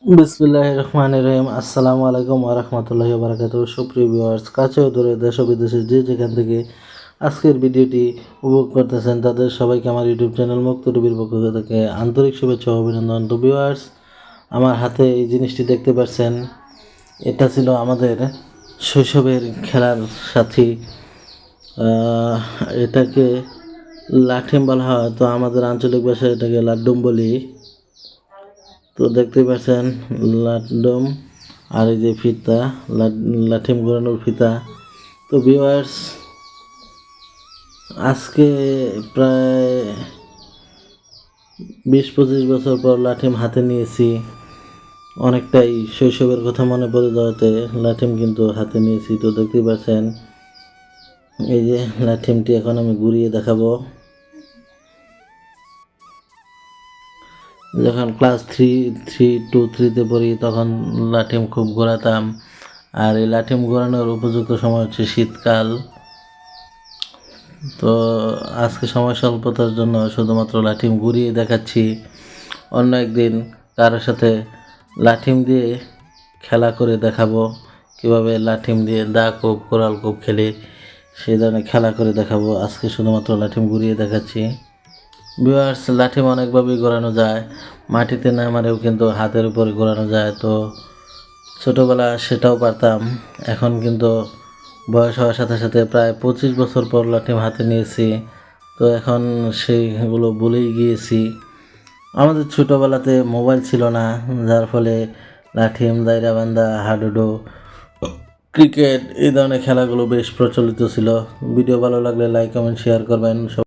বিসমিল্লাহির রহমানির রহিম। আসসালামু আলাইকুম ওয়া রাহমাতুল্লাহি ওয়া বারাকাতুহু। সুপ্রিয় ভিউয়ার্স, কাছে ও দূরে দেশ ও বিদেশে যে যেখান থেকে আজকের ভিডিওটি উপভোগ করতেছেন তাদের সবাইকে আমার ইউটিউব চ্যানেল মুক্ত টিভির পক্ষ থেকে আন্তরিক শুভেচ্ছা ও অভিনন্দন। তো ভিউয়ার্স, আমার হাতে এই জিনিসটি দেখতে পাচ্ছেন, এটা ছিল আমাদের শৈশবের খেলার সাথী। এটাকে লাঠিম বলা হয়, তো আমাদের আঞ্চলিক ভাষায় এটাকে লাড্ডুম বলি। তো দেখতেই পাচ্ছেন লাড্ডুম, আর এই যে ফিতা, লাঠিম ঘোরানোর ফিতা। তো ভিউয়ার্স, আজকে প্রায় 20-25 বছর পর লাঠিম হাতে নিয়েছি। অনেকটাই শৈশবের কথা মনে পড়ে যাওয়াতে লাঠিম কিন্তু হাতে নিয়েছি। তো দেখতেই পাচ্ছেন এই যে লাঠিমটি এখন আমি ঘুরিয়ে দেখাবো। যখন ক্লাস থ্রিতে পড়ি তখন লাঠিম খুব ঘোরাতাম। আর এই লাঠিম ঘোরানোর উপযুক্ত সময় হচ্ছে শীতকাল। তো আজকে সময় স্বল্পতার জন্য শুধুমাত্র লাঠিম ঘুরিয়ে দেখাচ্ছি। অন্য একদিন কারোর সাথে লাঠিম দিয়ে খেলা করে দেখাবো, কীভাবে লাঠিম দিয়ে দা কোপ, কোরাল কোপ খেলে সেই ধরনের খেলা করে দেখাবো। আজকে শুধুমাত্র লাঠিম ঘুরিয়ে দেখাচ্ছি। ভিউয়ার্স, লাঠিম অনেকভাবেই ঘোরানো যায়, মাটিতে না মারেও কিন্তু হাতের উপরে ঘোরানো যায়। তো ছোটোবেলা সেটাও পারতাম, এখন কিন্তু বয়স হওয়ার সাথে সাথে প্রায় 25 বছর পর লাঠিম হাতে নিয়েছি। তো এখন সেইগুলো ভুলেই গিয়েছি। আমাদের ছোটোবেলাতে মোবাইল ছিল না, যার ফলে লাঠিম, দায়রাবান্ধা, হাডুডু, ক্রিকেট এই ধরনের খেলাগুলো বেশ প্রচলিত ছিল। ভিডিও ভালো লাগলে লাইক, কমেন্ট, শেয়ার করবেন।